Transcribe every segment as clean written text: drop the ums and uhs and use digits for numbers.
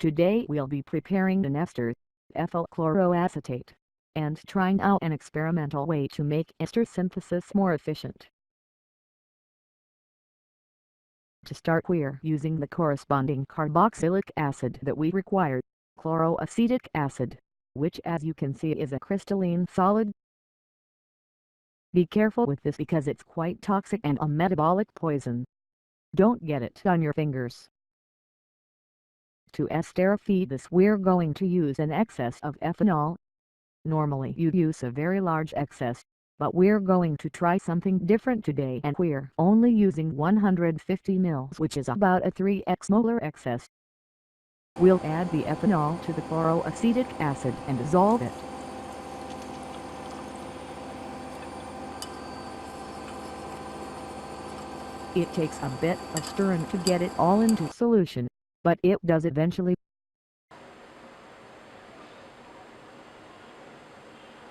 Today we'll be preparing an ester, ethyl chloroacetate, and trying out an experimental way to make ester synthesis more efficient. To start, we're using the corresponding carboxylic acid that we required, chloroacetic acid, which as you can see is a crystalline solid. Be careful with this because it's quite toxic and a metabolic poison. Don't get it on your fingers. To esterified this we're going to use an excess of ethanol. Normally you'd use a very large excess, but we're going to try something different today and we're only using 150 ml, which is about a 3x molar excess. We'll add the ethanol to the chloroacetic acid and dissolve it. It takes a bit of stirring to get it all into solution, but it does eventually.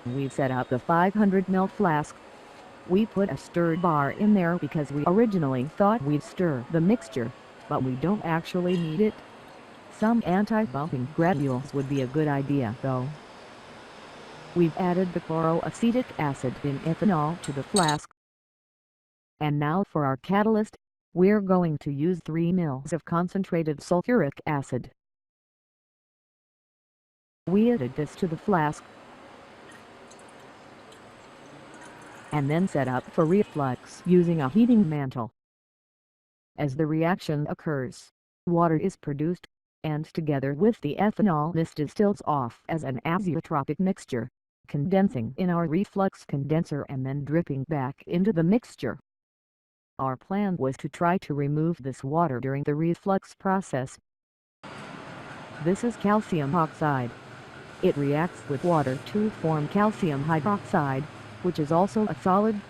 We've set up the 500 ml flask. We put a stir bar in there because we originally thought we'd stir the mixture, but we don't actually need it. Some anti-bumping granules would be a good idea though. We've added the chloroacetic acid and ethanol to the flask. And now for our catalyst, we're going to use 3 ml of concentrated sulfuric acid. We added this to the flask, and then set up for reflux using a heating mantle. As the reaction occurs, water is produced, and together with the ethanol this distills off as an azeotropic mixture, condensing in our reflux condenser and then dripping back into the mixture. Our plan was to try to remove this water during the reflux process. This is calcium oxide. It reacts with water to form calcium hydroxide, which is also a solid.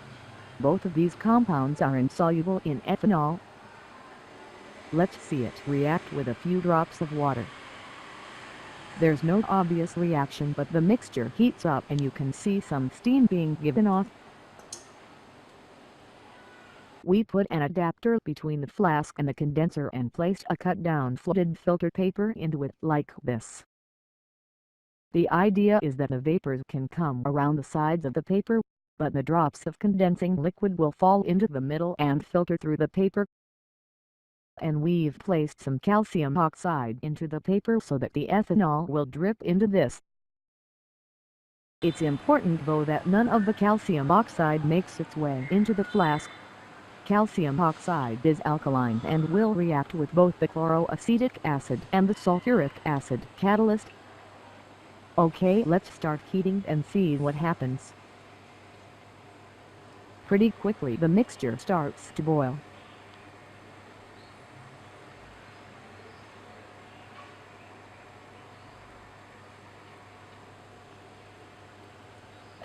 Both of these compounds are insoluble in ethanol. Let's see it react with a few drops of water. There's no obvious reaction, but the mixture heats up and you can see some steam being given off. We put an adapter between the flask and the condenser and placed a cut-down fluted filter paper into it like this. The idea is that the vapors can come around the sides of the paper, but the drops of condensing liquid will fall into the middle and filter through the paper. And we've placed some calcium oxide into the paper so that the ethanol will drip into this. It's important though that none of the calcium oxide makes its way into the flask. Calcium oxide is alkaline and will react with both the chloroacetic acid and the sulfuric acid catalyst. Okay, let's start heating and see what happens. Pretty quickly the mixture starts to boil.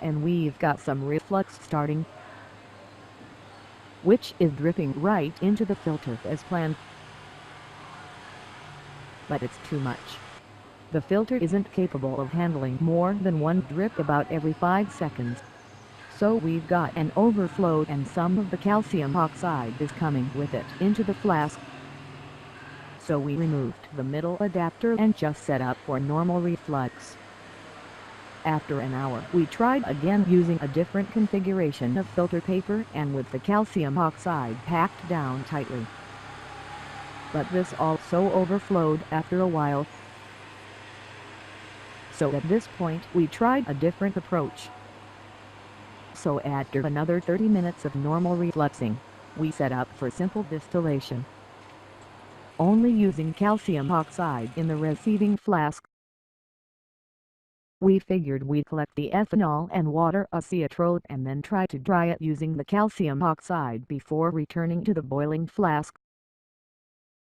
And we've got some reflux starting, which is dripping right into the filter as planned. But it's too much. The filter isn't capable of handling more than one drip about every 5 seconds. So we've got an overflow and some of the calcium oxide is coming with it into the flask. So we removed the middle adapter and just set up for normal reflux. After an hour we tried again using a different configuration of filter paper and with the calcium oxide packed down tightly. But this also overflowed after a while. So at this point we tried a different approach. So after another 30 minutes of normal refluxing, we set up for simple distillation. Only using calcium oxide in the receiving flask. We figured we'd collect the ethanol and water azeotrope and then try to dry it using the calcium oxide before returning to the boiling flask.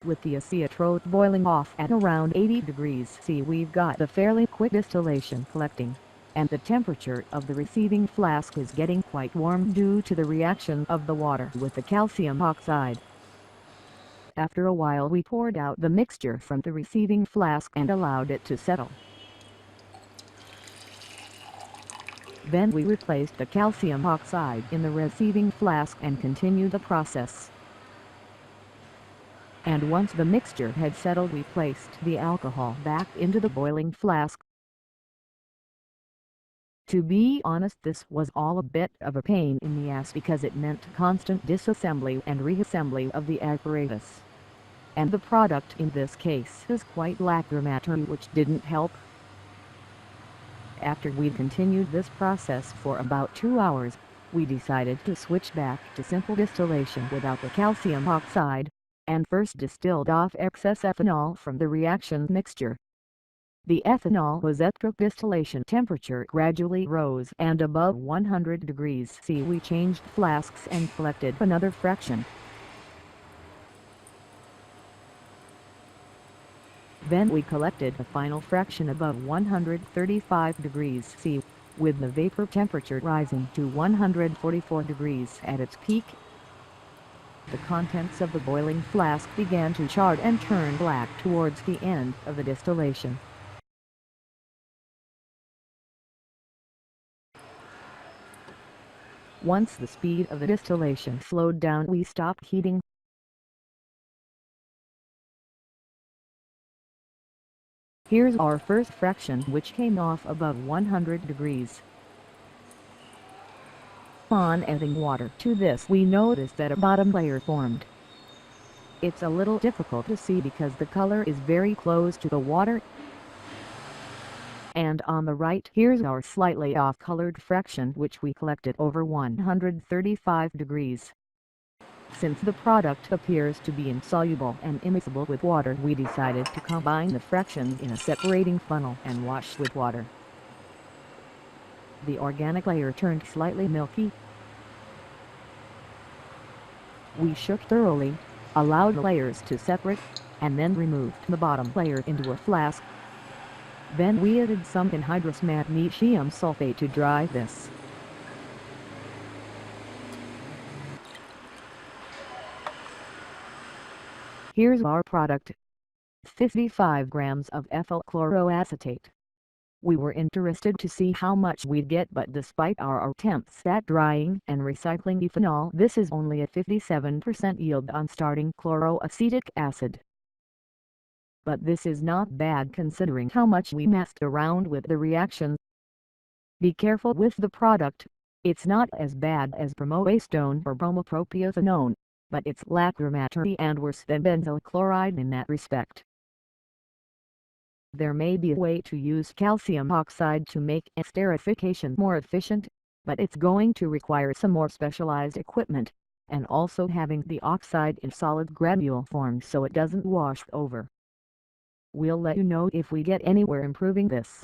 With the azeotrope boiling off at around 80 degrees C, we've got the fairly quick distillation collecting, and the temperature of the receiving flask is getting quite warm due to the reaction of the water with the calcium oxide. After a while we poured out the mixture from the receiving flask and allowed it to settle. Then we replaced the calcium oxide in the receiving flask and continued the process. and once the mixture had settled we placed the alcohol back into the boiling flask. To be honest, this was all a bit of a pain in the ass because it meant constant disassembly and reassembly of the apparatus. And the product in this case is quite lacrimatory, which didn't help. After we'd continued this process for about 2 hours, we decided to switch back to simple distillation without the calcium oxide, and first distilled off excess ethanol from the reaction mixture. The ethanol was at the distillation temperature gradually rose, and above 100 degrees C we changed flasks and collected another fraction. Then we collected a final fraction above 135 degrees C, with the vapor temperature rising to 144 degrees at its peak. The contents of the boiling flask began to char and turn black towards the end of the distillation. Once the speed of the distillation slowed down, we stopped heating. Here's our first fraction, which came off above 100 degrees. On adding water to this, we noticed that a bottom layer formed. It's a little difficult to see because the color is very close to the water. And on the right, here's our slightly off-colored fraction, which we collected over 135 degrees. Since the product appears to be insoluble and immiscible with water, we decided to combine the fractions in a separating funnel and wash with water. The organic layer turned slightly milky. We shook thoroughly, allowed the layers to separate, and then removed the bottom layer into a flask. Then we added some anhydrous magnesium sulfate to dry this. Here's our product: 55 grams of ethyl chloroacetate. We were interested to see how much we'd get, but despite our attempts at drying and recycling ethanol, this is only a 57% yield on starting chloroacetic acid. But this is not bad considering how much we messed around with the reaction. Be careful with the product. It's not as bad as bromoacetone or bromopropiothenone, but it's lacrimatory and worse than benzyl chloride in that respect. There may be a way to use calcium oxide to make esterification more efficient, but it's going to require some more specialized equipment, and also having the oxide in solid granule form so it doesn't wash over. We'll let you know if we get anywhere improving this.